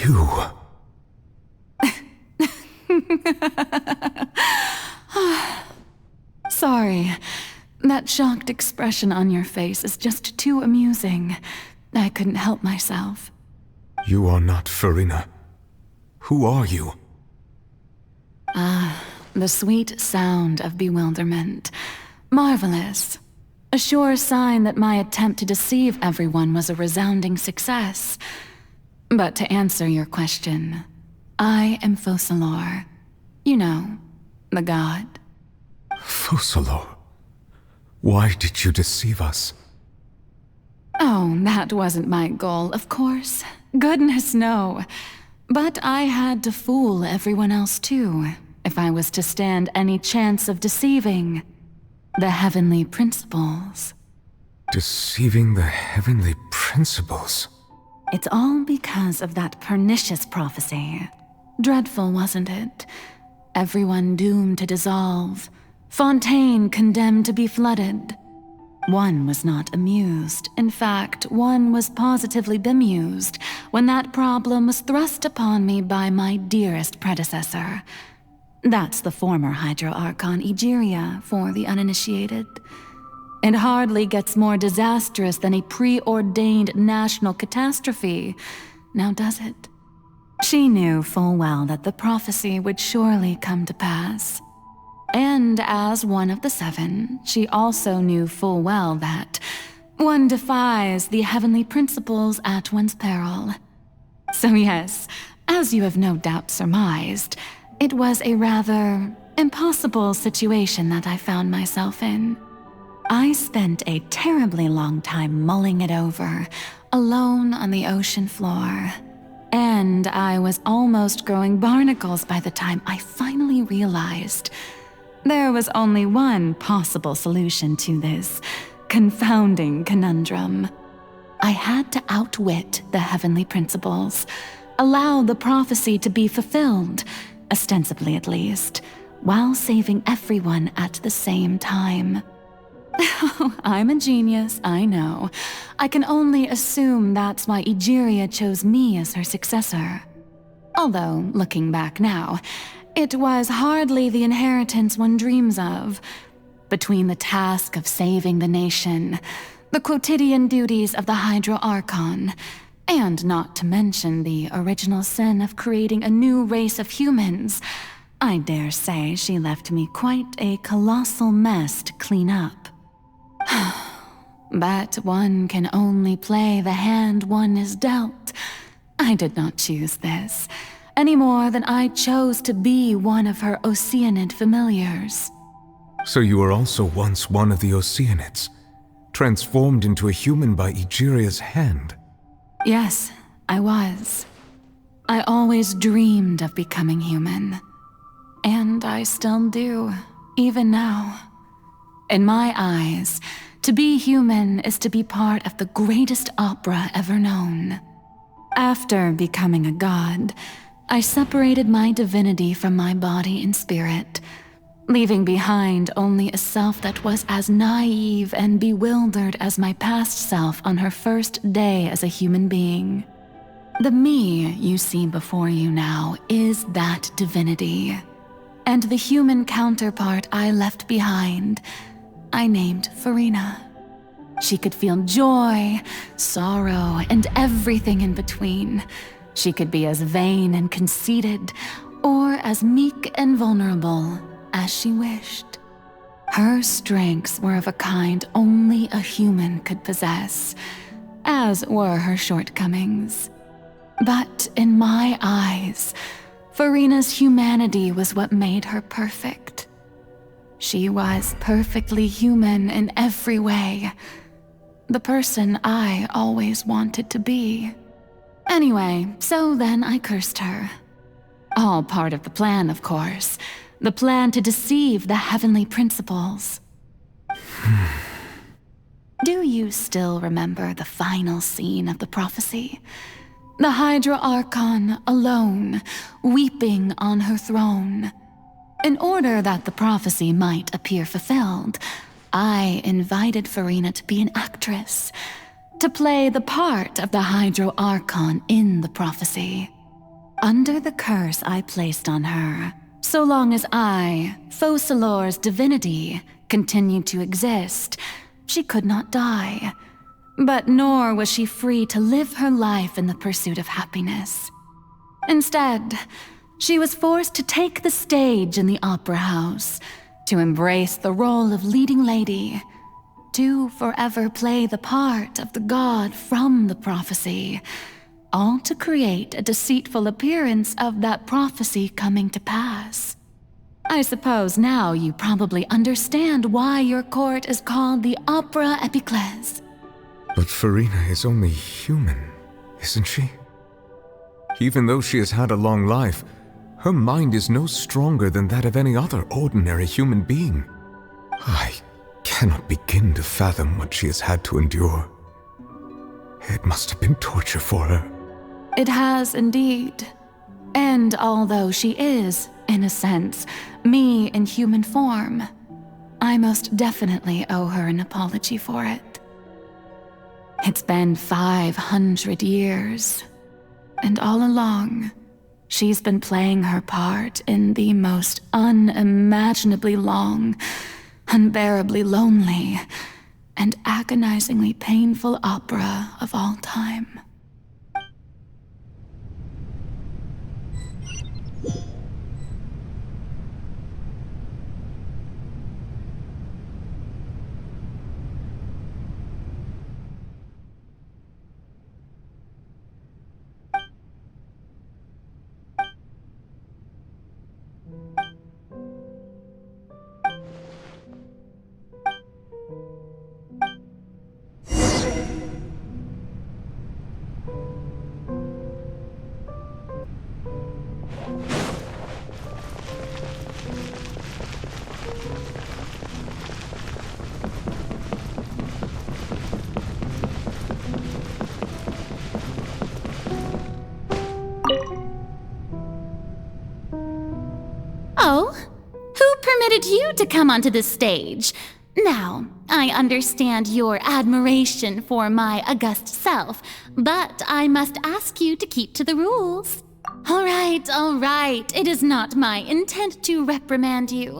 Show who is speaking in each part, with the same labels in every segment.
Speaker 1: You...
Speaker 2: Sorry. That shocked expression on your face is just too amusing. I couldn't help myself.
Speaker 1: You are not Furina. Who are you?
Speaker 2: The sweet sound of bewilderment. Marvelous. A sure sign that my attempt to deceive everyone was a resounding success. But to answer your question, I am Focalors. You know, the god.
Speaker 1: Focalors? Why did you deceive us?
Speaker 2: Oh, that wasn't my goal, of course. Goodness, no. But I had to fool everyone else too, if I was to stand any chance of deceiving the heavenly principles.
Speaker 1: Deceiving the heavenly principles?
Speaker 2: It's all because of that pernicious prophecy. Dreadful, wasn't it? Everyone doomed to dissolve. Fontaine condemned to be flooded. One was not amused. In fact, one was positively bemused when that problem was thrust upon me by my dearest predecessor. That's the former Hydro-Archon Egeria for the uninitiated. It hardly gets more disastrous than a preordained national catastrophe, now does it? She knew full well that the prophecy would surely come to pass. And as one of the seven, she also knew full well that one defies the heavenly principles at one's peril. So yes, as you have no doubt surmised, it was a rather impossible situation that I found myself in. I spent a terribly long time mulling it over, alone on the ocean floor. And I was almost growing barnacles by the time I finally realized there was only one possible solution to this confounding conundrum. I had to outwit the heavenly principles, allow the prophecy to be fulfilled, ostensibly at least, while saving everyone at the same time. I'm a genius, I know. I can only assume that's why Egeria chose me as her successor. Although, looking back now, it was hardly the inheritance one dreams of. Between the task of saving the nation, the quotidian duties of the Hydro-Archon, and not to mention the original sin of creating a new race of humans, I dare say she left me quite a colossal mess to clean up. But one can only play the hand one is dealt. I did not choose this, any more than I chose to be one of her Oceanid familiars.
Speaker 1: So you were also once one of the Oceanids, transformed into a human by Egeria's hand?
Speaker 2: Yes, I was. I always dreamed of becoming human. And I still do, even now. In my eyes, to be human is to be part of the greatest opera ever known. After becoming a god, I separated my divinity from my body and spirit, leaving behind only a self that was as naive and bewildered as my past self on her first day as a human being. The me you see before you now is that divinity, and the human counterpart I left behind, I named Furina. She could feel joy, sorrow, and everything in between. She could be as vain and conceited, or as meek and vulnerable as she wished. Her strengths were of a kind only a human could possess, as were her shortcomings. But in my eyes, Furina's humanity was what made her perfect. She was perfectly human in every way, the person I always wanted to be. Anyway, so then I cursed her. All part of the plan, of course. The plan to deceive the heavenly principles. Do you still remember the final scene of the prophecy? The Hydro-Archon alone, weeping on her throne. In order that the prophecy might appear fulfilled, I invited Furina to be an actress, to play the part of the Hydro-Archon in the prophecy. Under the curse I placed on her, so long as I, Focalors' divinity, continued to exist, she could not die. But nor was she free to live her life in the pursuit of happiness. Instead, she was forced to take the stage in the opera house, to embrace the role of leading lady, to forever play the part of the god from the prophecy, all to create a deceitful appearance of that prophecy coming to pass. I suppose now you probably understand why your court is called the Opera Epiclese.
Speaker 1: But Furina is only human, isn't she? Even though she has had a long life, her mind is no stronger than that of any other ordinary human being. I cannot begin to fathom what she has had to endure. It must have been torture for her.
Speaker 2: It has indeed. And although she is, in a sense, me in human form, I most definitely owe her an apology for it. It's been 500 years, and all along, she's been playing her part in the most unimaginably long, unbearably lonely, and agonizingly painful opera of all time.
Speaker 3: Oh, who permitted you to come onto this stage? Now, I understand your admiration for my august self, but I must ask you to keep to the rules. All right. It is not my intent to reprimand you.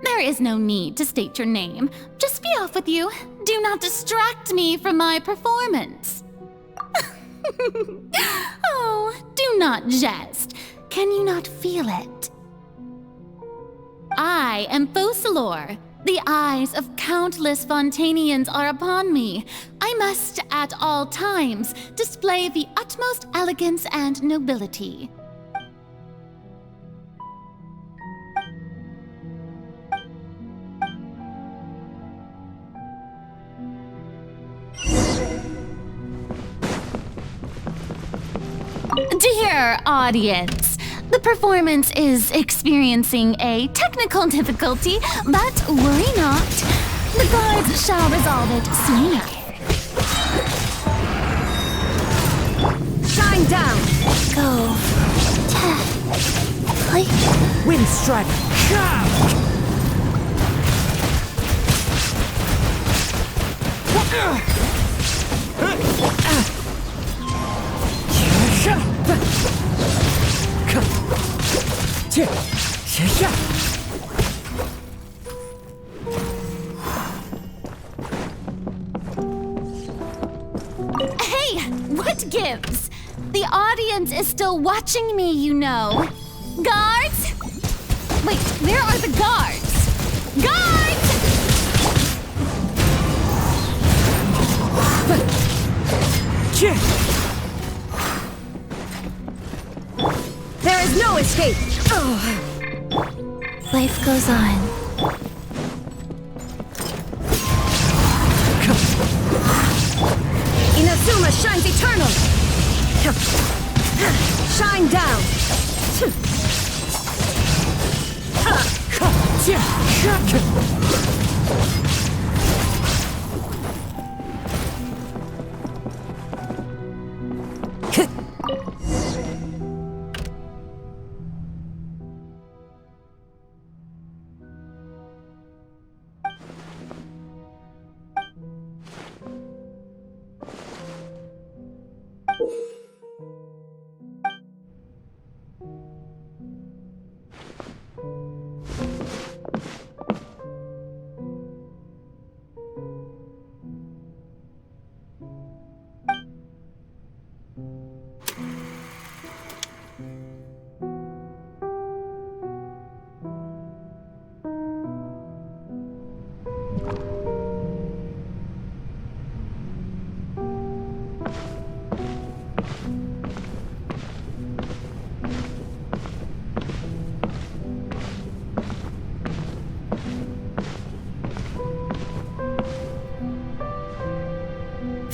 Speaker 3: There is no need to state your name. Just be off with you. Do not distract me from my performance. Oh, do not jest. Can you not feel it? I am Focalor. The eyes of countless Fontainians are upon me. I must, at all times, display the utmost elegance and nobility. Dear audience, the performance is experiencing a technical difficulty, but worry not. The guards shall resolve it soon enough.
Speaker 4: Shine down!
Speaker 3: Go.
Speaker 4: Wind strike!
Speaker 3: Hey, what gives? The audience is still watching me, you know. Guards? Wait, where are the guards? Guards!
Speaker 4: There is no escape!
Speaker 3: Life goes on.
Speaker 4: Inazuma shines eternal! Shine down!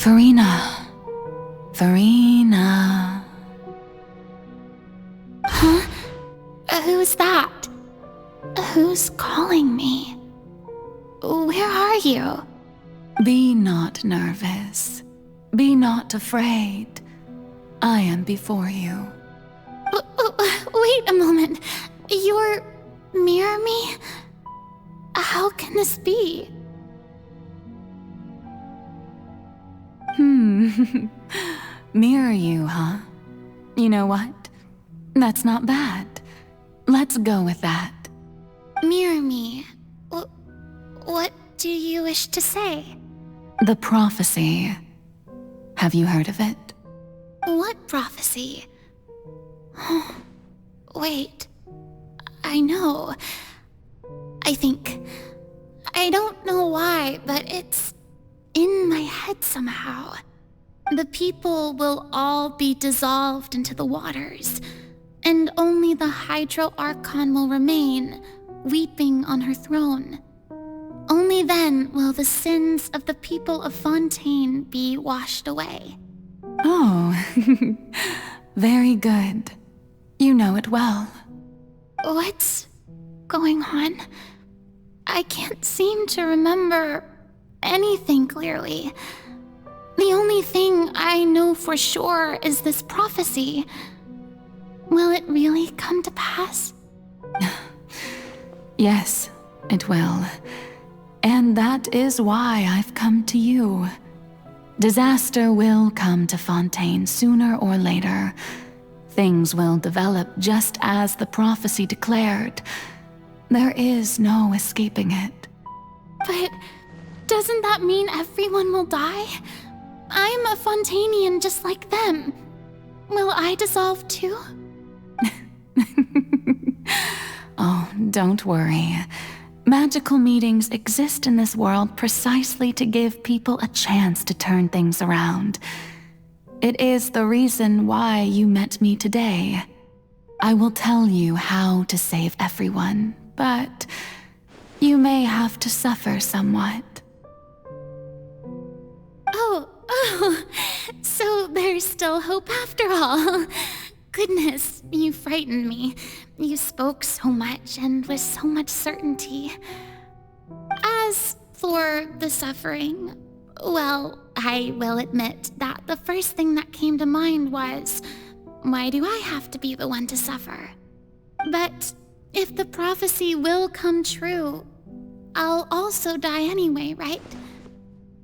Speaker 2: Furina. Furina.
Speaker 3: Huh? Who's that? Who's calling me? Where are you?
Speaker 2: Be not nervous. Be not afraid. I am before you.
Speaker 3: Wait a moment. You're mirror me? How can this be?
Speaker 2: Mirror you, huh? You know what? That's not bad. Let's go with that.
Speaker 3: Mirror me? What do you wish to say?
Speaker 2: The prophecy. Have you heard of it?
Speaker 3: What prophecy? Wait. I know. I don't know why, but it's in my head somehow. The people will all be dissolved into the waters, and only the Hydro Archon will remain, weeping on her throne. Only then will the sins of the people of Fontaine be washed away.
Speaker 2: Oh, very good. You know it well.
Speaker 3: What's going on? I can't seem to remember anything clearly. The only thing I know for sure is this prophecy. Will it really come to pass?
Speaker 2: Yes, it will. And that is why I've come to you. Disaster will come to Fontaine sooner or later. Things will develop just as the prophecy declared. There is no escaping it.
Speaker 3: But doesn't that mean everyone will die? I'm a Fontainian just like them. Will I dissolve too?
Speaker 2: Oh, don't worry. Magical meetings exist in this world precisely to give people a chance to turn things around. It is the reason why you met me today. I will tell you how to save everyone, but you may have to suffer somewhat.
Speaker 3: Oh, so there's still hope after all. Goodness, you frightened me. You spoke so much and with so much certainty. As for the suffering, well, I will admit that the first thing that came to mind was, why do I have to be the one to suffer? But if the prophecy will come true, I'll also die anyway, right?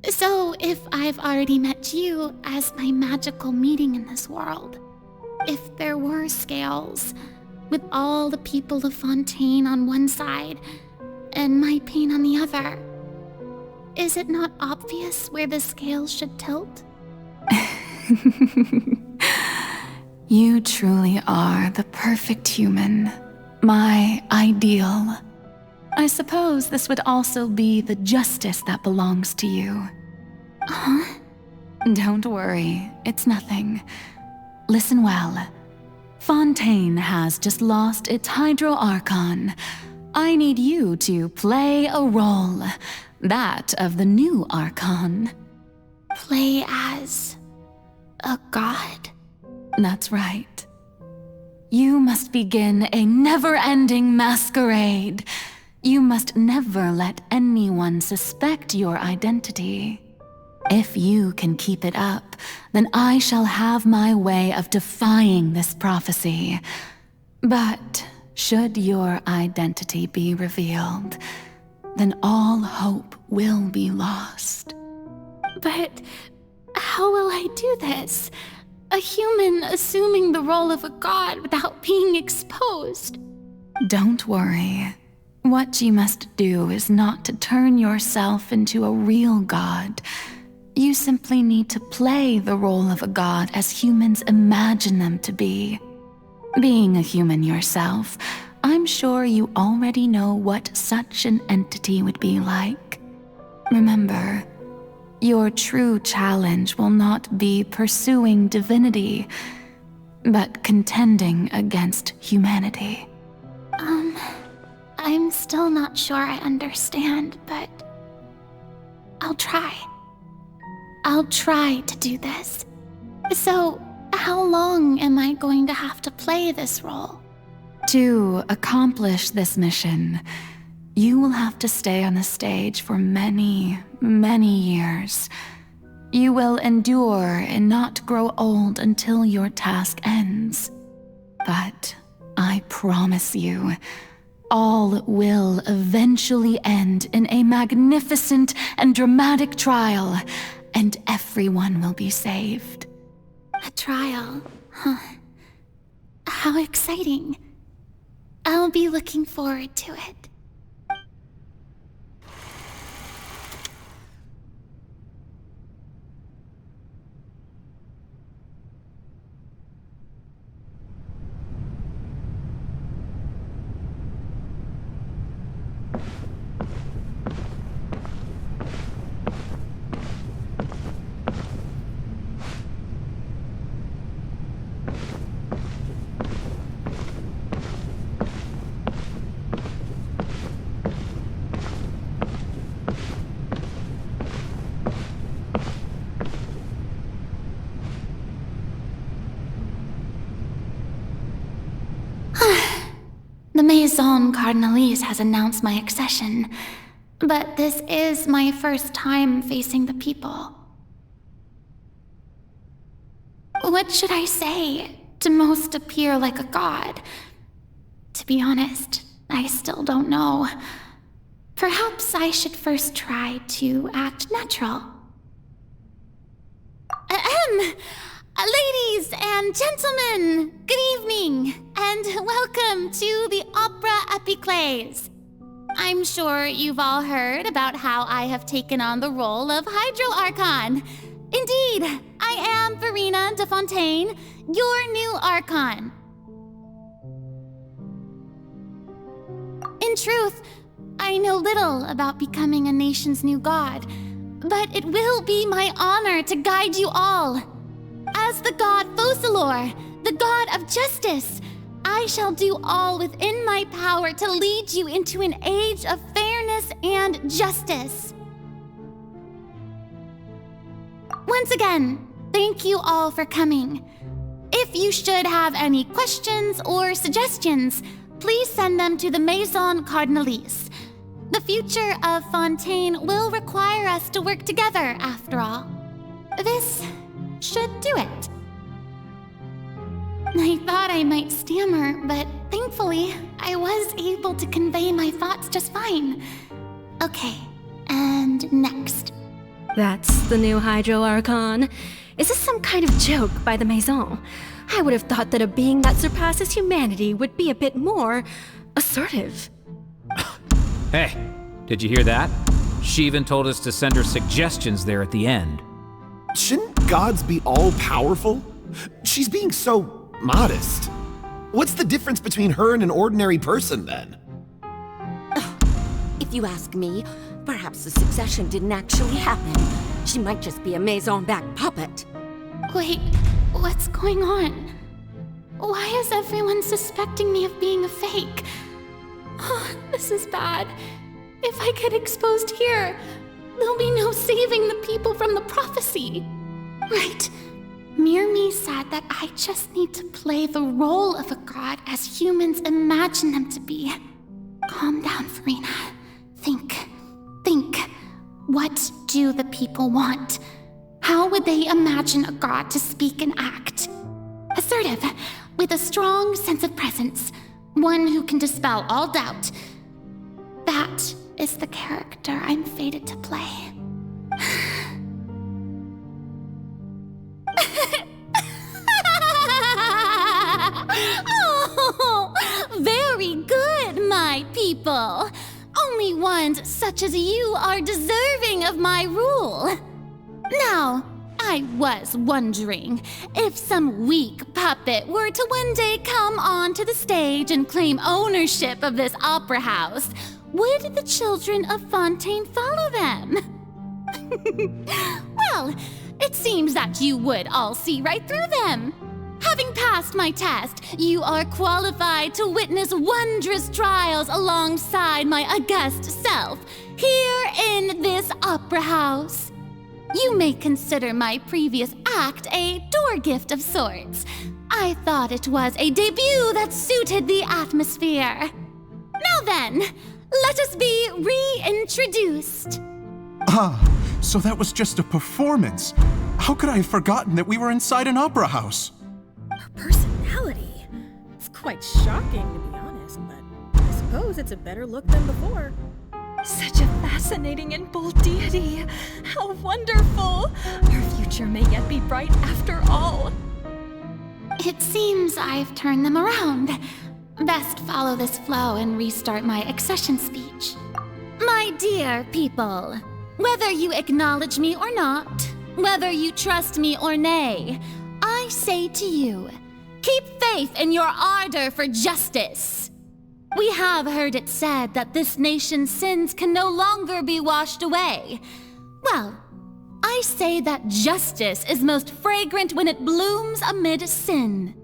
Speaker 3: So if I've already met you as my magical meeting in this world, if there were scales, with all the people of Fontaine on one side and my pain on the other, is it not obvious where the scales should tilt?
Speaker 2: You truly are the perfect human, my ideal. I suppose this would also be the justice that belongs to you.
Speaker 3: Huh?
Speaker 2: Don't worry, it's nothing. Listen well. Fontaine has just lost its Hydro Archon. I need you to play a role, that of the new Archon.
Speaker 3: Play as a god?
Speaker 2: That's right. You must begin a never-ending masquerade. You must never let anyone suspect your identity. If you can keep it up, then I shall have my way of defying this prophecy. But should your identity be revealed, then all hope will be lost.
Speaker 3: But how will I do this? A human assuming the role of a god without being exposed.
Speaker 2: Don't worry. What you must do is not to turn yourself into a real god. You simply need to play the role of a god as humans imagine them to be. Being a human yourself, I'm sure you already know what such an entity would be like. Remember, your true challenge will not be pursuing divinity, but contending against humanity.
Speaker 3: I'm still not sure I understand, but I'll try. I'll try to do this. So, how long am I going to have to play this role?
Speaker 2: To accomplish this mission, you will have to stay on the stage for many, many years. You will endure and not grow old until your task ends. But I promise you, all will eventually end in a magnificent and dramatic trial, and everyone will be saved.
Speaker 3: A trial, huh? How exciting. I'll be looking forward to it. The Maison Cardinalise has announced my accession, but this is my first time facing the people. What should I say to most appear like a god? To be honest, I still don't know. Perhaps I should first try to act natural. Ladies and gentlemen, good evening, and welcome to the Opera Epiclese. I'm sure you've all heard about how I have taken on the role of Hydro Archon. Indeed, I am Furina de Fontaine, your new Archon. In truth, I know little about becoming a nation's new god, but it will be my honor to guide you all. As the god Focalors, the god of justice, I shall do all within my power to lead you into an age of fairness and justice. Once again, thank you all for coming. If you should have any questions or suggestions, please send them to the Maison Cardinalise. The future of Fontaine will require us to work together, after all. This should do it. I thought I might stammer, but thankfully, I was able to convey my thoughts just fine. Okay, and next.
Speaker 4: That's the new Hydro Archon. Is this some kind of joke by the Maison? I would have thought that a being that surpasses humanity would be a bit more assertive.
Speaker 5: Hey, did you hear that? She even told us to send her suggestions there at the end.
Speaker 6: Shouldn't gods be all-powerful? She's being so modest. What's the difference between her and an ordinary person, then?
Speaker 7: If you ask me, perhaps the succession didn't actually happen. She might just be a Maison-back puppet.
Speaker 3: Wait, what's going on? Why is everyone suspecting me of being a fake? Oh, this is bad. If I get exposed here, there'll be no saving the people from the prophecy. Right. Mirmi said that I just need to play the role of a god as humans imagine them to be. Calm down, Furina. Think. What do the people want? How would they imagine a god to speak and act? Assertive, with a strong sense of presence. One who can dispel all doubt. That is the character I'm fated to play. Oh, very good, my people. Only ones such as you are deserving of my rule. Now, I was wondering if some weak puppet were to one day come onto the stage and claim ownership of this opera house, would the children of Fontaine follow them? Well, it seems that you would all see right through them. Having passed my test, you are qualified to witness wondrous trials alongside my august self, here in this opera house. You may consider my previous act a door gift of sorts. I thought it was a debut that suited the atmosphere. Now then, let us be reintroduced.
Speaker 8: Ah, so that was just a performance. How could I have forgotten that we were inside an opera house?
Speaker 9: Her personality. It's quite shocking, to be honest, but I suppose it's a better look than before.
Speaker 4: Such a fascinating and bold deity. How wonderful! Our future may yet be bright after all.
Speaker 3: It seems I've turned them around. Best follow this flow and restart my accession speech. My dear people, whether you acknowledge me or not, whether you trust me or nay, I say to you, keep faith in your ardor for justice. We have heard it said that this nation's sins can no longer be washed away. Well, I say that justice is most fragrant when it blooms amid sin.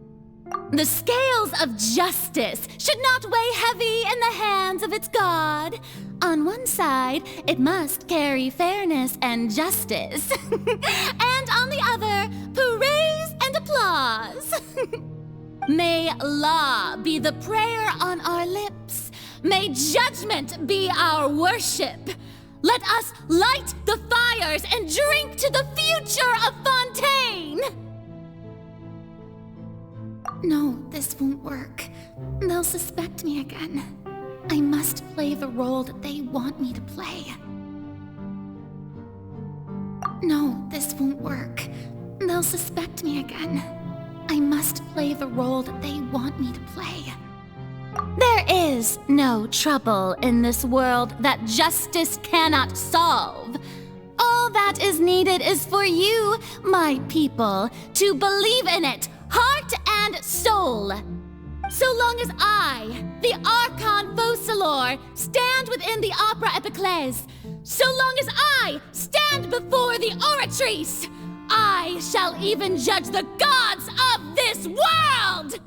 Speaker 3: The scales of justice should not weigh heavy in the hands of its God. On one side, it must carry fairness and justice. And on the other, praise and applause. May law be the prayer on our lips. May judgment be our worship. Let us light the fires and drink to the future of Fontaine! No, this won't work. They'll suspect me again. I must play the role that they want me to play. No, this won't work. They'll suspect me again. I must play the role that they want me to play. There is no trouble in this world that justice cannot solve. All that is needed is for you, my people, to believe in it, heart and soul. So long as I, the Archon Focalors, stand within the Opera Epiclese, so long as I stand before the Oratrice, I shall even judge the gods of this world!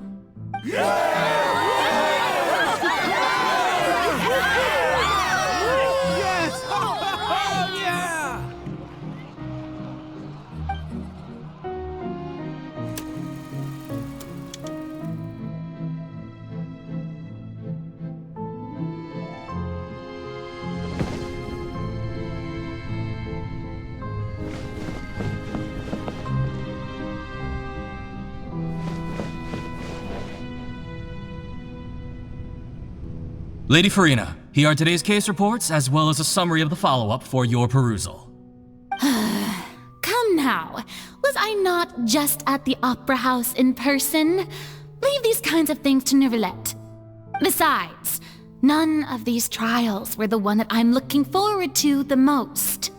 Speaker 10: Lady Furina, here are today's case reports, as well as a summary of the follow-up for your perusal.
Speaker 3: Come now, was I not just at the Opera House in person? Leave these kinds of things to Neuvillette. Besides, none of these trials were the one that I'm looking forward to the most.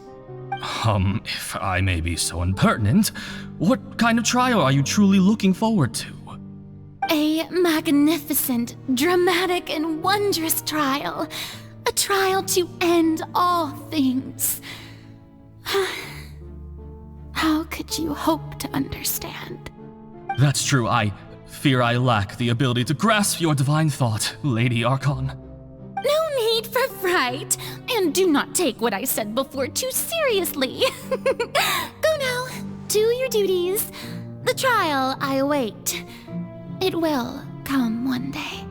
Speaker 10: If I may be so impertinent, what kind of trial are you truly looking forward to?
Speaker 3: A magnificent, dramatic, and wondrous trial. A trial to end all things. How could you hope to understand?
Speaker 10: That's true. I fear I lack the ability to grasp your divine thought, Lady Archon.
Speaker 3: No need for fright, and do not take what I said before too seriously. Go now, do your duties. The trial I await. It will come one day.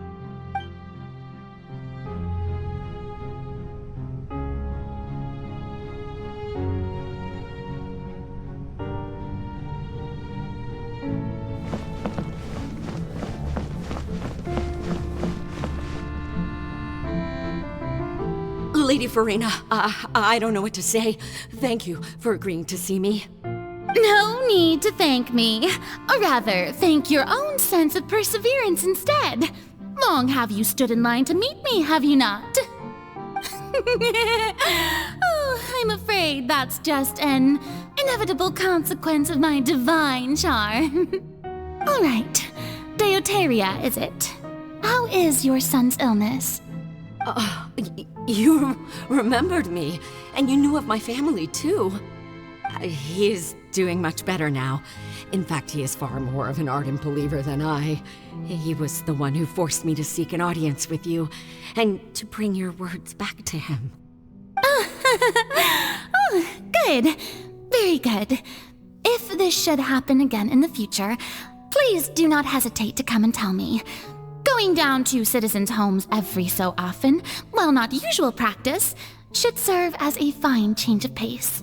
Speaker 7: Lady Furina, I don't know what to say. Thank you for agreeing to see me.
Speaker 3: No need to thank me. Or rather, thank your own sense of perseverance instead. Long have you stood in line to meet me, have you not? Oh, I'm afraid that's just an inevitable consequence of my divine charm. All right, Deoteria, is it? How is your son's illness?
Speaker 7: You remembered me, and you knew of my family, too. He is doing much better now. In fact, he is far more of an ardent believer than I. He was the one who forced me to seek an audience with you, and to bring your words back to him.
Speaker 3: Oh, good. Very good. If this should happen again in the future, please do not hesitate to come and tell me. Going down to citizens' homes every so often, while not usual practice, should serve as a fine change of pace.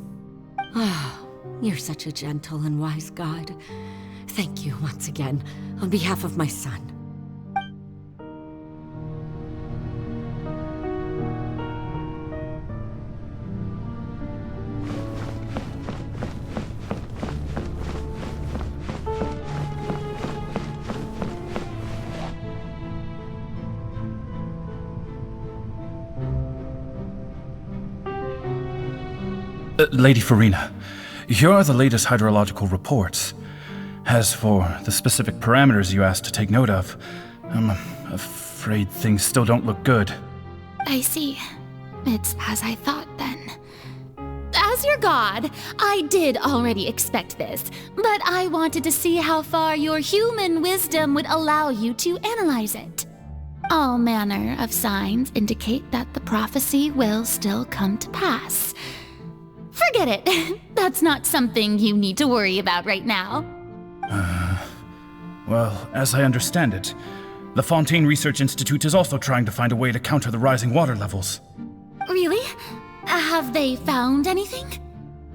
Speaker 7: Oh, you're such a gentle and wise god. Thank you once again, on behalf of my son.
Speaker 8: Lady Furina, here are the latest hydrological reports. As for the specific parameters you asked to take note of, I'm afraid things still don't look good.
Speaker 3: I see. It's as I thought then. As your god, I did already expect this, but I wanted to see how far your human wisdom would allow you to analyze it. All manner of signs indicate that the prophecy will still come to pass. Forget it. That's not something you need to worry about right now.
Speaker 8: Well, as I understand it, the Fontaine Research Institute is also trying to find a way to counter the rising water levels.
Speaker 3: Really? Have they found anything?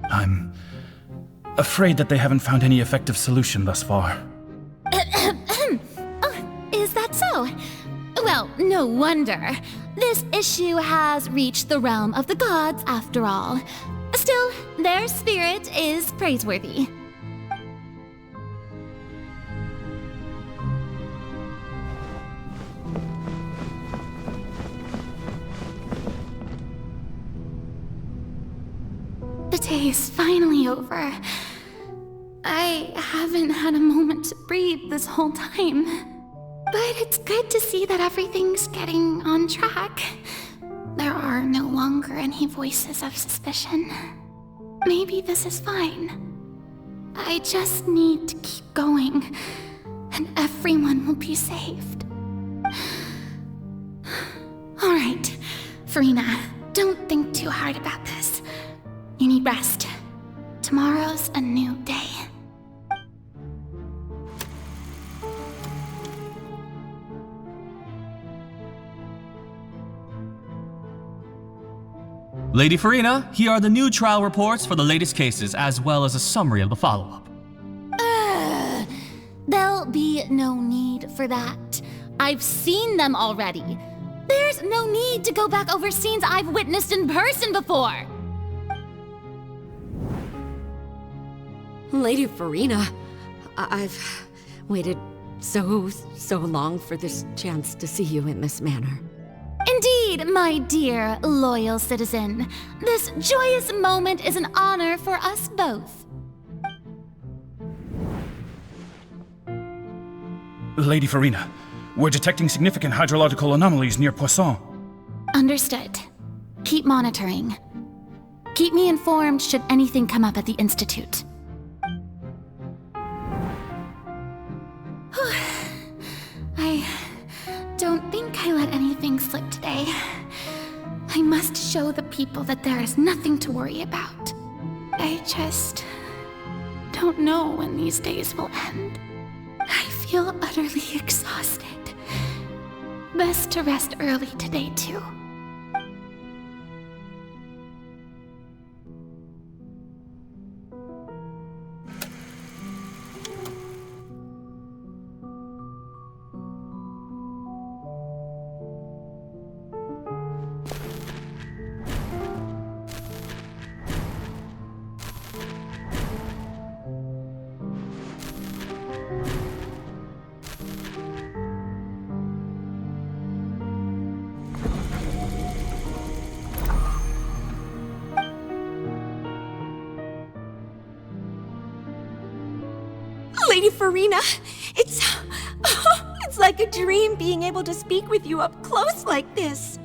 Speaker 8: I'm afraid that they haven't found any effective solution thus far.
Speaker 3: Is that so? Well, no wonder. This issue has reached the realm of the gods after all. Still, their spirit is praiseworthy. The day is finally over. I haven't had a moment to breathe this whole time. But it's good to see that everything's getting on track. There are no longer any voices of suspicion. Maybe this is fine. I just need to keep going, and everyone will be saved. All right, Furina, don't think too hard about this. You need rest. Tomorrow's a new day.
Speaker 10: Lady Furina, here are the new trial reports for the latest cases, as well as a summary of the follow-up.
Speaker 3: There'll be no need for that. I've seen them already. There's no need to go back over scenes I've witnessed in person before.
Speaker 7: Lady Furina, I've waited so long for this chance to see you in this manner.
Speaker 3: Indeed, my dear, loyal citizen. This joyous moment is an honor for us both.
Speaker 8: Lady Furina, we're detecting significant hydrological anomalies near Poisson.
Speaker 3: Understood. Keep monitoring. Keep me informed should anything come up at the Institute. I don't think I let anything slip today. I must show the people that there is nothing to worry about. I just don't know when these days will end. I feel utterly exhausted. Best to rest early today, too.
Speaker 11: Lady Furina, it's like a dream being able to speak with you up close like this.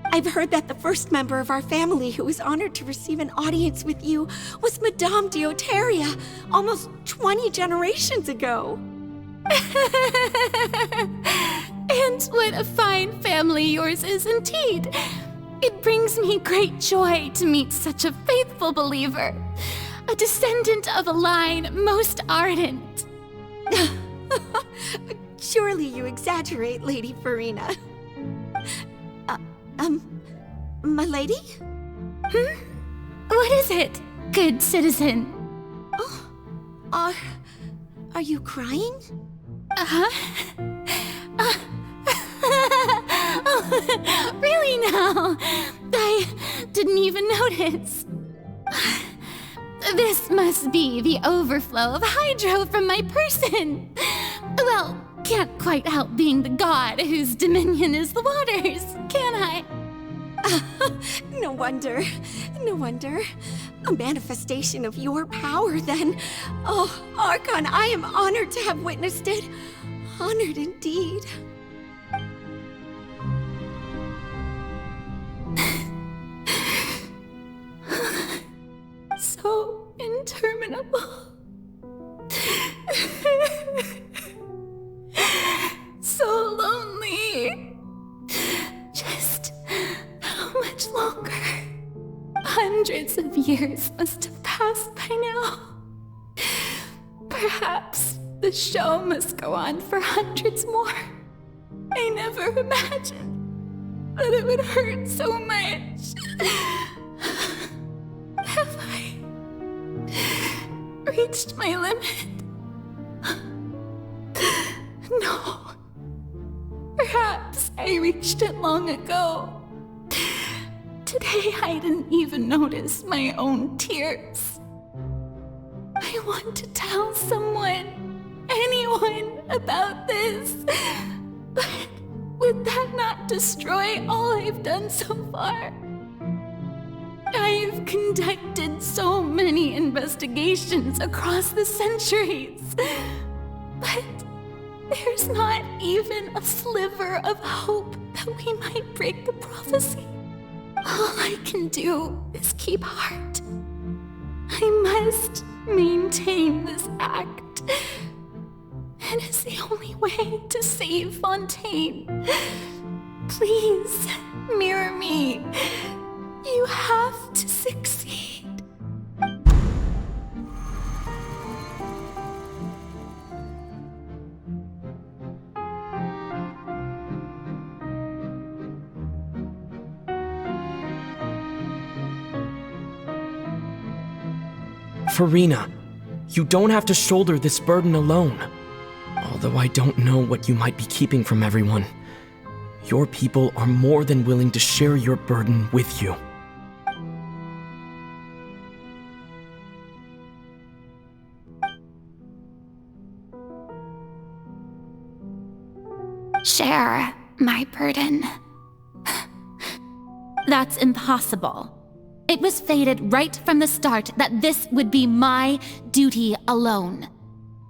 Speaker 11: I've heard that the first member of our family who was honored to receive an audience with you was Madame Deoteria, almost 20 generations ago.
Speaker 3: And what a fine family yours is indeed. It brings me great joy to meet such a faithful believer. a descendant of a line most ardent.
Speaker 11: Surely you exaggerate, Lady Furina. My lady?
Speaker 3: What is it, good citizen?
Speaker 11: Oh, are you crying?
Speaker 3: Really now? I didn't even notice. This must be the overflow of hydro from my person. Well, can't quite help being the god whose dominion is the waters, can I?
Speaker 11: No wonder. No wonder. A manifestation of your power, then. Oh, Archon, I am honored to have witnessed it. Honored indeed.
Speaker 2: So interminable. So lonely. Just how much longer? Hundreds of years must have passed by now. Perhaps the show must go on for hundreds more. I never imagined that it would hurt so much. Have I reached my limit? No. Perhaps I reached it long ago. Today I didn't even notice my own tears. I want to tell someone, anyone, about this. But would that not destroy all I've done so far? I've conducted so many investigations across the centuries, but there's not even a sliver of hope that we might break the prophecy. All I can do is keep heart. I must maintain this act. It is the only way to save Fontaine. Please, mirror me. You have to succeed.
Speaker 12: Furina, you don't have to shoulder this burden alone. Although I don't know what you might be keeping from everyone, your people are more than willing to share your burden with you.
Speaker 3: Share my burden. That's impossible. It was fated right from the start that this would be my duty alone.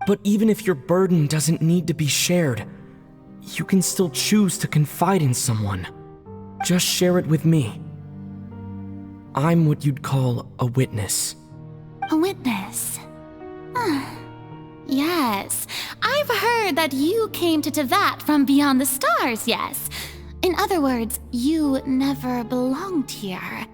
Speaker 12: But even if your burden doesn't need to be shared, you can still choose to confide in someone. Just share it with me. I'm what you'd call a witness.
Speaker 3: A witness? Yes, I've heard that you came to Tevat from beyond the stars, yes. In other words, you never belonged here.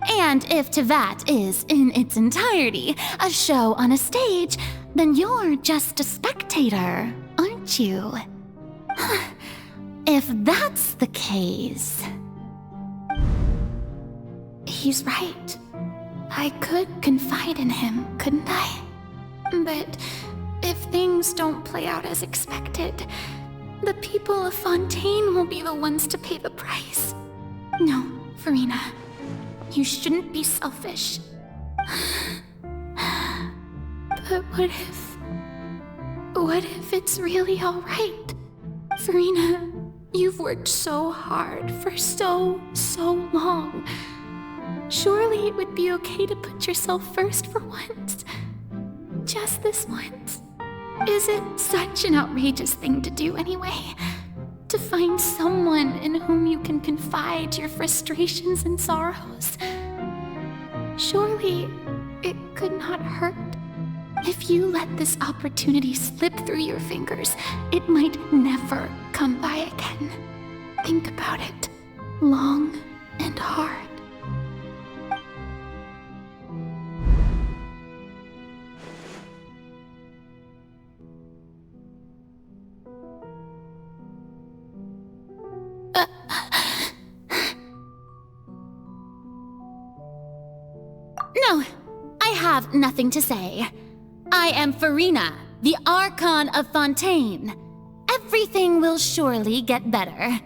Speaker 3: And if Tevat is, in its entirety, a show on a stage, then you're just a spectator, aren't you? If that's the case...
Speaker 2: He's right. I could confide in him, couldn't I? But if things don't play out as expected, the people of Fontaine will be the ones to pay the price. No, Furina. You shouldn't be selfish. But what if it's really all right? Furina, you've worked so hard for so long. Surely it would be okay to put yourself first for once. Just this once. Is it such an outrageous thing to do anyway? To find someone in whom you can confide your frustrations and sorrows? Surely it could not hurt. If you let this opportunity slip through your fingers, it might never come by again. Think about it long and hard.
Speaker 3: have nothing to say. I am Furina, the Archon of Fontaine. Everything will surely get better.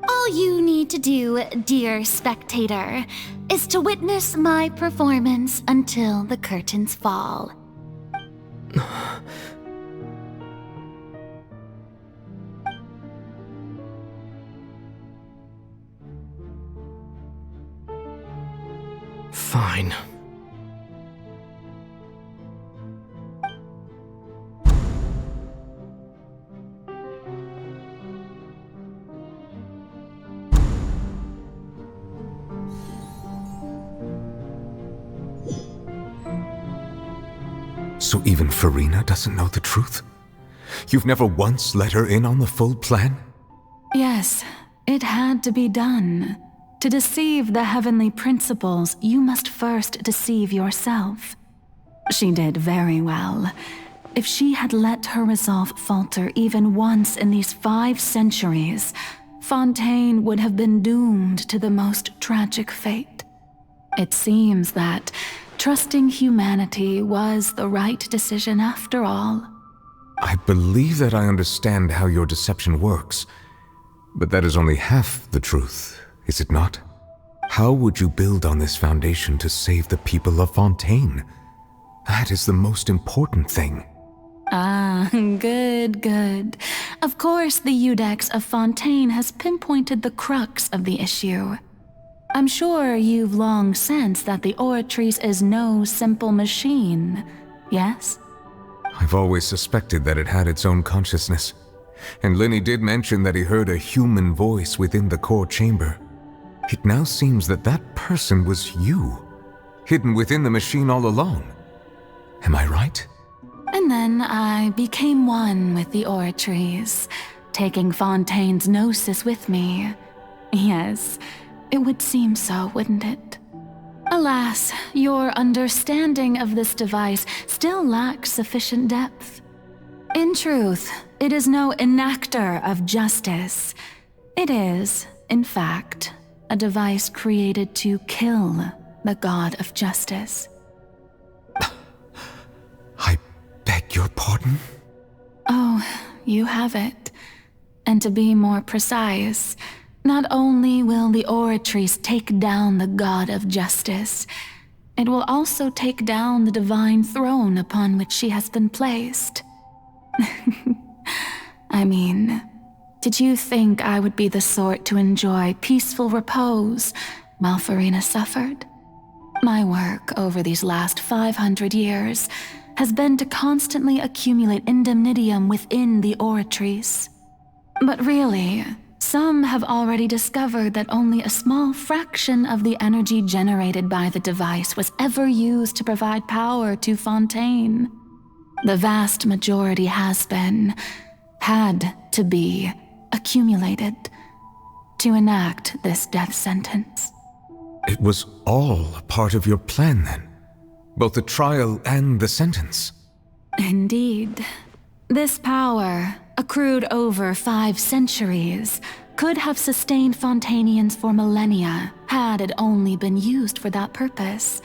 Speaker 3: All you need to do, dear spectator, is to witness my performance until the curtains fall.
Speaker 12: Fine.
Speaker 1: So even Furina doesn't know the truth? You've never once let her in on the full plan?
Speaker 2: Yes, it had to be done. To deceive the heavenly principles, you must first deceive yourself. She did very well. If she had let her resolve falter even once in these 5 centuries, Fontaine would have been doomed to the most tragic fate. It seems that trusting humanity was the right decision after all.
Speaker 1: I believe that I understand how your deception works, but that is only half the truth, is it not? How would you build on this foundation to save the people of Fontaine? That is the most important thing.
Speaker 2: Ah, good. Of course, the Iudex of Fontaine has pinpointed the crux of the issue. I'm sure you've long sensed that the Oratrice is no simple machine, yes?
Speaker 1: I've always suspected that it had its own consciousness, and Lenny did mention that he heard a human voice within the core chamber. It now seems that that person was you, hidden within the machine all along. Am I right?
Speaker 2: And then I became one with the Oratrice, taking Fontaine's gnosis with me. Yes, it would seem so, wouldn't it? Alas, your understanding of this device still lacks sufficient depth. In truth, it is no enactor of justice. It is, in fact, a device created to kill the god of justice.
Speaker 1: I beg your pardon?
Speaker 2: Oh, you have it. And to be more precise, not only will the Oratrice take down the god of justice, it will also take down the divine throne upon which she has been placed. I mean, did you think I would be the sort to enjoy peaceful repose while Furina suffered? My work over these last 500 years has been to constantly accumulate indemnitium within the Oratrice. But really, some have already discovered that only a small fraction of the energy generated by the device was ever used to provide power to Fontaine. The vast majority had to be accumulated to enact this death sentence.
Speaker 1: It was all a part of your plan then? Both the trial and the sentence?
Speaker 2: Indeed. This power, accrued over 5 centuries, could have sustained Fontainians for millennia had it only been used for that purpose.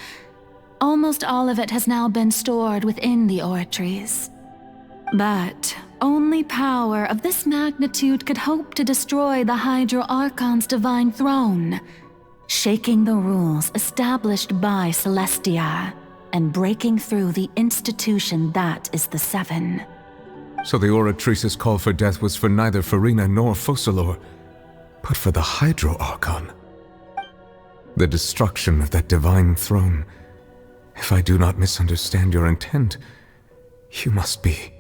Speaker 2: Almost all of it has now been stored within the Oratrice. But only power of this magnitude could hope to destroy the Hydro Archon's divine throne, shaking the rules established by Celestia and breaking through the institution that is the Seven.
Speaker 1: So the Oratrice's call for death was for neither Furina nor Focalors, but for the Hydro Archon. The destruction of that divine throne. If I do not misunderstand your intent, you must be...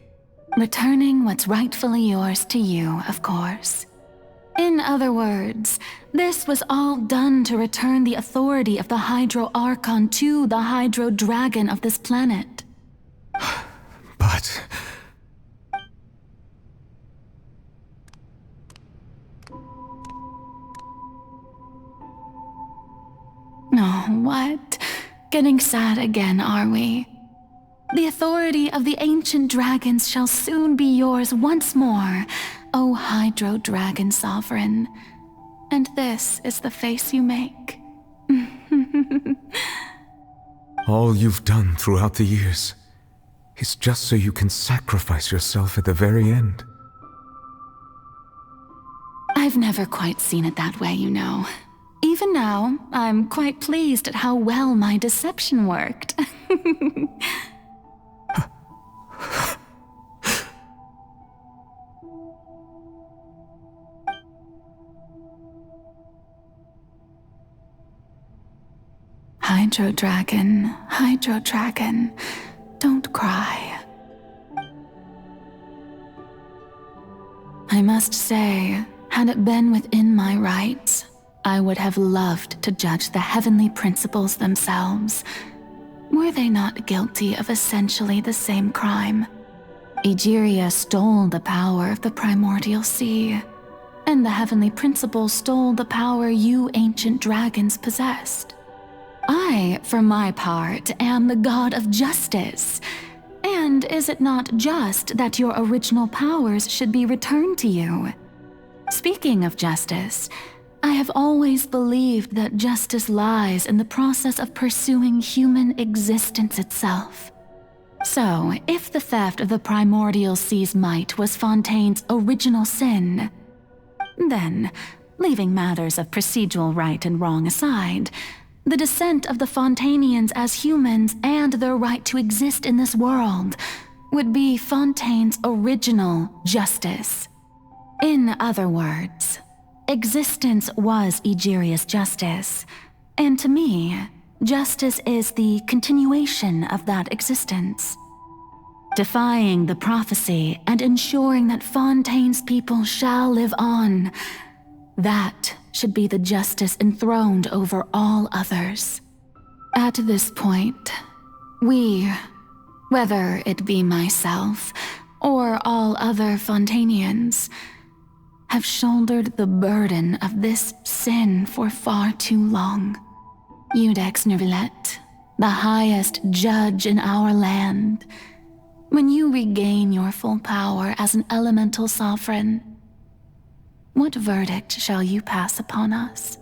Speaker 2: returning what's rightfully yours to you, of course. In other words, this was all done to return the authority of the Hydro Archon to the Hydro Dragon of this planet.
Speaker 1: But...
Speaker 2: Oh, what? Getting sad again, are we? The authority of the ancient dragons shall soon be yours once more, O Hydro Dragon Sovereign. And this is the face you make.
Speaker 1: All you've done throughout the years is just so you can sacrifice yourself at the very end.
Speaker 2: I've never quite seen it that way, you know. Even now, I'm quite pleased at how well my deception worked. Hydro Dragon, don't cry. I must say, had it been within my rights, I would have loved to judge the heavenly principles themselves. Were they not guilty of essentially the same crime? Egeria stole the power of the primordial sea, and the heavenly principles stole the power you ancient dragons possessed. I, for my part, am the god of justice. And is it not just that your original powers should be returned to you? Speaking of justice, I have always believed that justice lies in the process of pursuing human existence itself. So, if the theft of the primordial sea's might was Fontaine's original sin, then, leaving matters of procedural right and wrong aside, the descent of the Fontainians as humans and their right to exist in this world would be Fontaine's original justice. In other words, existence was Egeria's justice, and to me, justice is the continuation of that existence. Defying the prophecy and ensuring that Fontaine's people shall live on, that should be the justice enthroned over all others. At this point, we, whether it be myself or all other Fontainians, have shouldered the burden of this sin for far too long. Iudex Neuvillette, the highest judge in our land, when you regain your full power as an elemental sovereign, what verdict shall you pass upon us?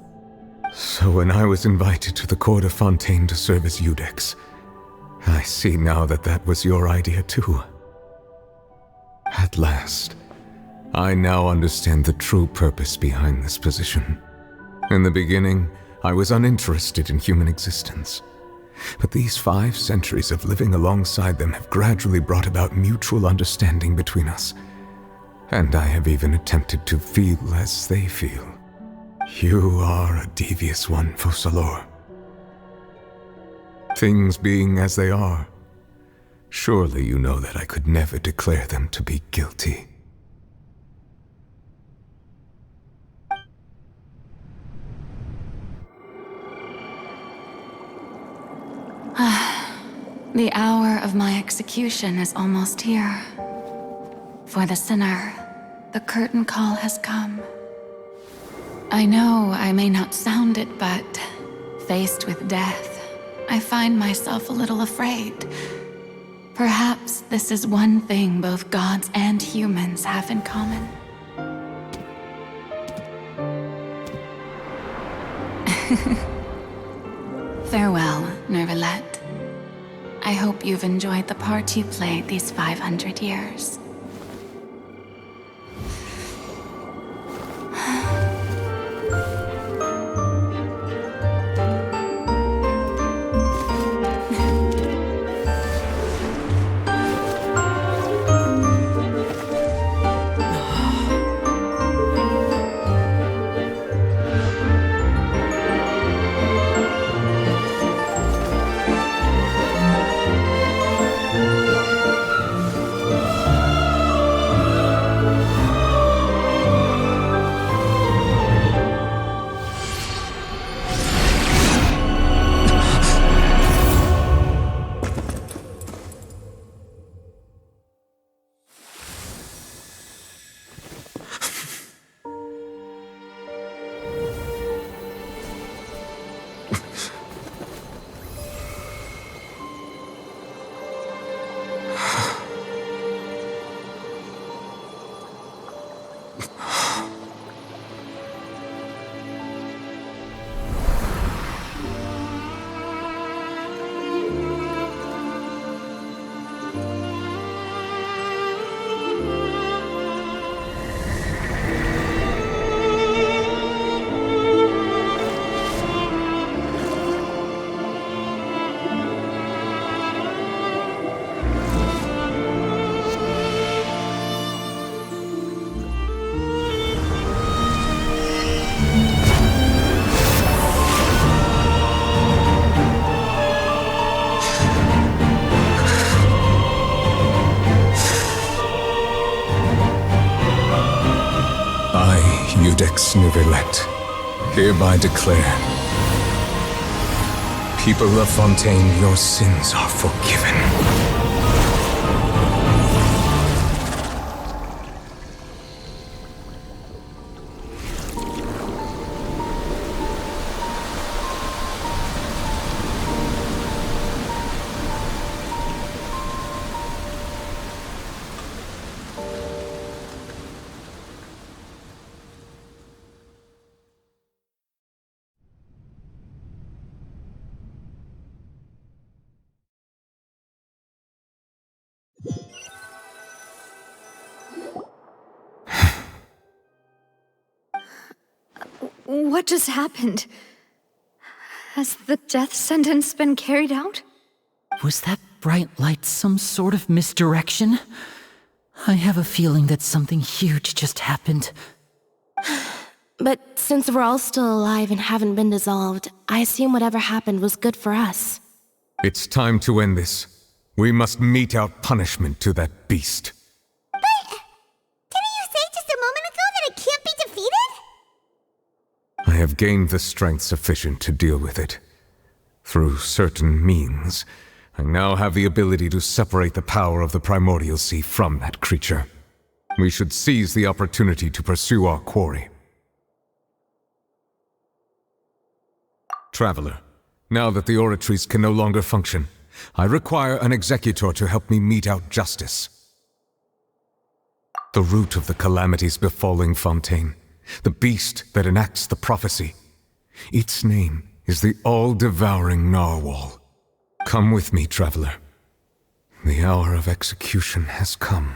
Speaker 1: So when I was invited to the court of Fontaine to serve as Iudex, I see now that that was your idea too. At last, I now understand the true purpose behind this position. In the beginning, I was uninterested in human existence. But these 5 centuries of living alongside them have gradually brought about mutual understanding between us. And I have even attempted to feel as they feel. You are a devious one, Focalors. Things being as they are, surely you know that I could never declare them to be guilty.
Speaker 2: The hour of my execution is almost here. For the sinner, the curtain call has come. I know I may not sound it, but faced with death, I find myself a little afraid. Perhaps this is one thing both gods and humans have in common. Farewell, Neuvillette. I hope you've enjoyed the part you played these 500 years.
Speaker 1: Codex Neuvillette, hereby declare, people of Fontaine, your sins are forgiven.
Speaker 4: What just happened? Has the death sentence been carried out?
Speaker 13: Was that bright light some sort of misdirection? I have a feeling that something huge just happened.
Speaker 14: But since we're all still alive and haven't been dissolved, I assume whatever happened was good for us.
Speaker 1: It's time to end this. We must mete out punishment to that beast.
Speaker 11: But didn't you say just a moment ago that it can't be defeated?
Speaker 1: I have gained the strength sufficient to deal with it. Through certain means, I now have the ability to separate the power of the Primordial Sea from that creature. We should seize the opportunity to pursue our quarry. Traveler, now that the oratories can no longer function, I require an executor to help me mete out justice. The root of the calamities befalling Fontaine, the beast that enacts the prophecy. Its name is the all-devouring narwhal. Come with me, traveler. The hour of execution has come.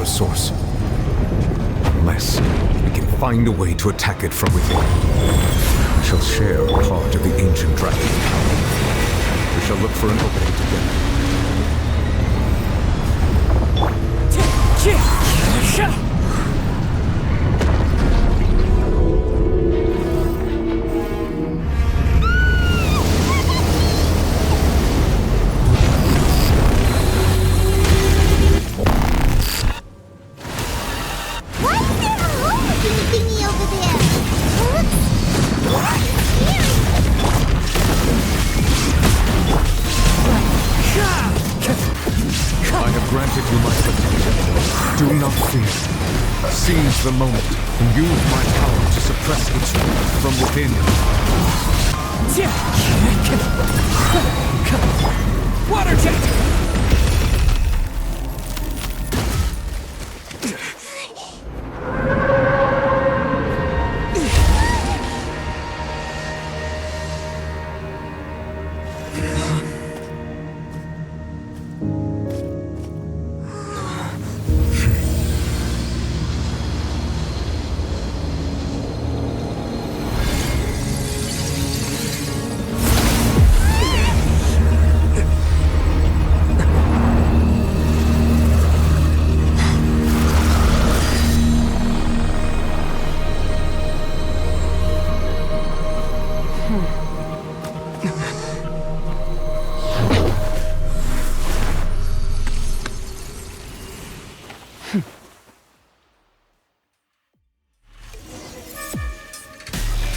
Speaker 1: Source. Unless we can find a way to attack it from within. We shall share a part of the ancient dragon power. We shall look for an opening together. Seize the moment and use my power to suppress its truth from within.
Speaker 15: Water jet!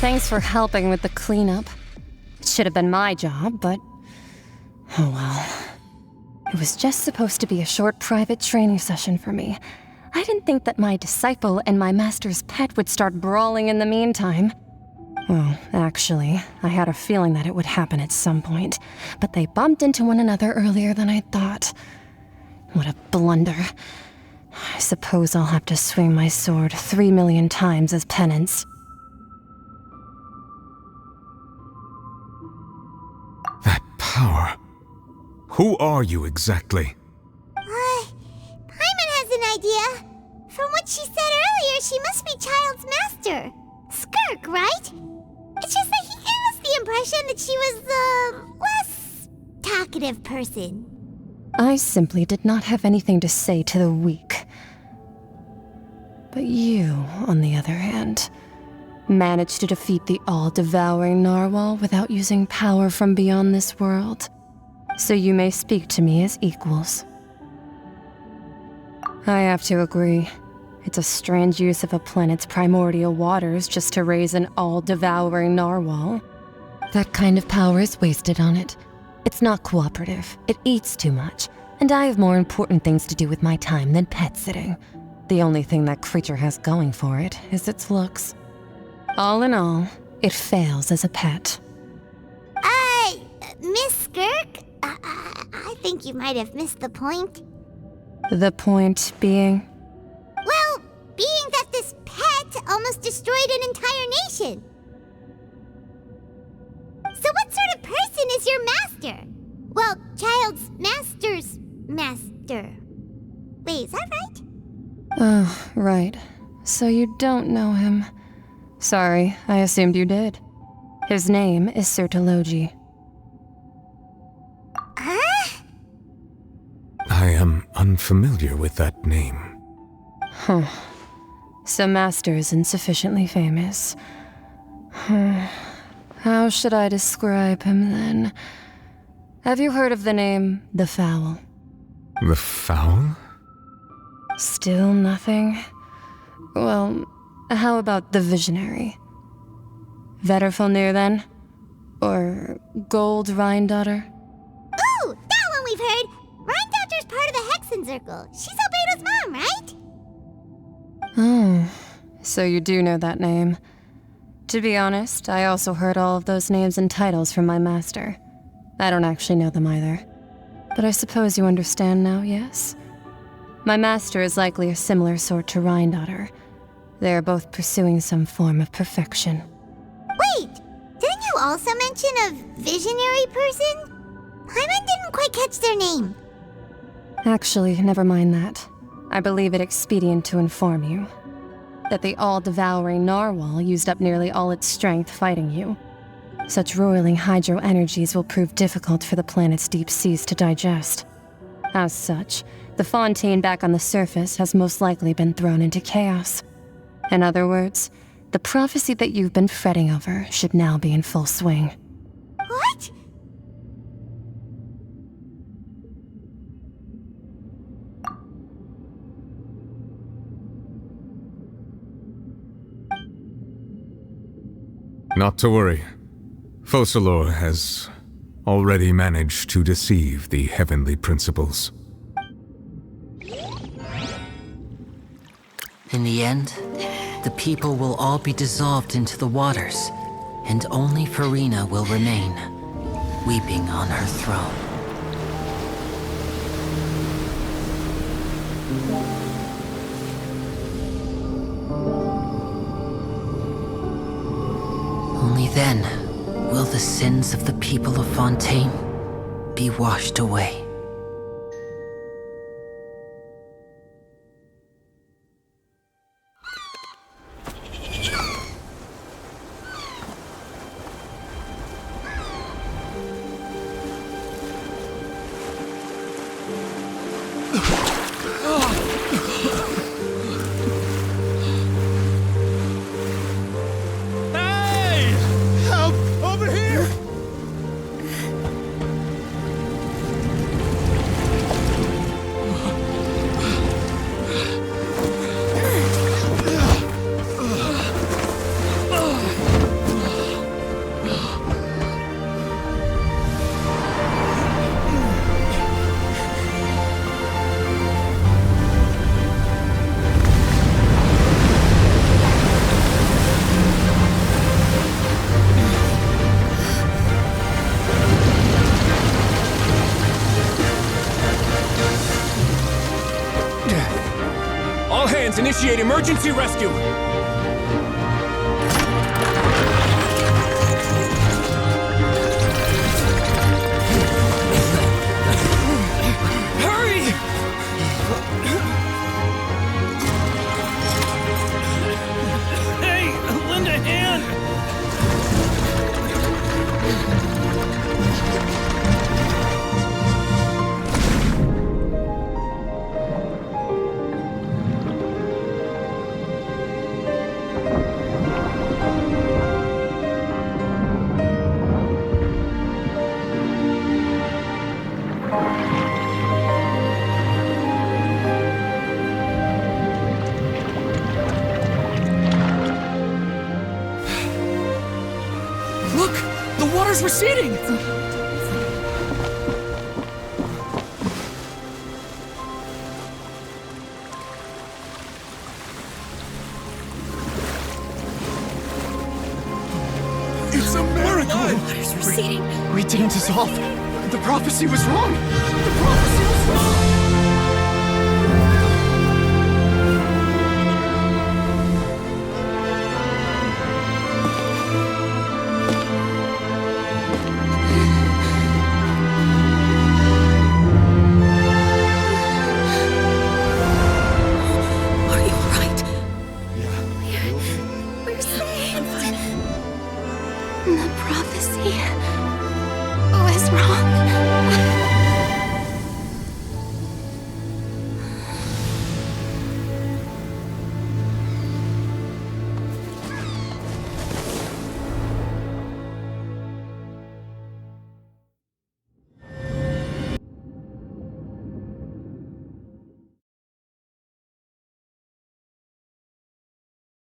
Speaker 4: Thanks for helping with the cleanup. It should have been my job, but... oh well. It was just supposed to be a short private training session for me. I didn't think that my disciple and my master's pet would start brawling in the meantime. Well, actually, I had a feeling that it would happen at some point, but they bumped into one another earlier than I thought. What a blunder. I suppose I'll have to swing my sword 3 million times as penance.
Speaker 1: power. Who are you exactly?
Speaker 16: Paimon has an idea. From what she said earlier, she must be Childe's master. Skirk, right? It's just that he gave us the impression that she was the less talkative person.
Speaker 4: I simply did not have anything to say to the weak. But you, on the other hand, managed to defeat the all-devouring narwhal without using power from beyond this world. So you may speak to me as equals. I have to agree. It's a strange use of a planet's primordial waters just to raise an all-devouring narwhal. That kind of power is wasted on it. It's not cooperative. It eats too much. And I have more important things to do with my time than pet sitting. The only thing that creature has going for it is its looks. All in all, it fails as a pet.
Speaker 16: Miss Skirk? I think you might have missed the point.
Speaker 4: The point being?
Speaker 16: Well, being that this pet almost destroyed an entire nation. So what sort of person is your master? Well, Childe's master's master. Wait, is that right?
Speaker 4: Oh, right. So you don't know him. Sorry, I assumed you did. His name is Sertologi.
Speaker 16: Huh?
Speaker 1: I am unfamiliar with that name.
Speaker 4: Huh. So Master isn't sufficiently famous. How should I describe him then? Have you heard of the name The Fowl?
Speaker 1: The Fowl?
Speaker 4: Still nothing? Well, how about the Visionary? Vetterfulnir then? Or Gold Rhindaughter?
Speaker 16: Ooh, that one we've heard! Rhindaughter's part of the Hexenzirkel. She's Albedo's mom, right?
Speaker 4: Oh, so you do know that name. To be honest, I also heard all of those names and titles from my master. I don't actually know them either. But I suppose you understand now, yes? My master is likely a similar sort to Rhindaughter. They are both pursuing some form of perfection.
Speaker 16: Wait! Didn't you also mention a visionary person? Paimon didn't quite catch their name.
Speaker 4: Actually, never mind that. I believe it expedient to inform you that the all-devouring narwhal used up nearly all its strength fighting you. Such roiling hydro energies will prove difficult for the planet's deep seas to digest. As such, the Fontaine back on the surface has most likely been thrown into chaos. In other words, the prophecy that you've been fretting over should now be in full swing.
Speaker 16: What?
Speaker 1: Not to worry. Focalors has already managed to deceive the heavenly principles.
Speaker 13: In the end, the people will all be dissolved into the waters, and only Furina will remain, weeping on her throne. Only then will the sins of the people of Fontaine be washed away.
Speaker 15: Initiate emergency rescue!
Speaker 12: Look! The water's receding!
Speaker 6: It's a miracle!
Speaker 9: Water's receding.
Speaker 6: We didn't dissolve. The prophecy was wrong. The prophecy was wrong!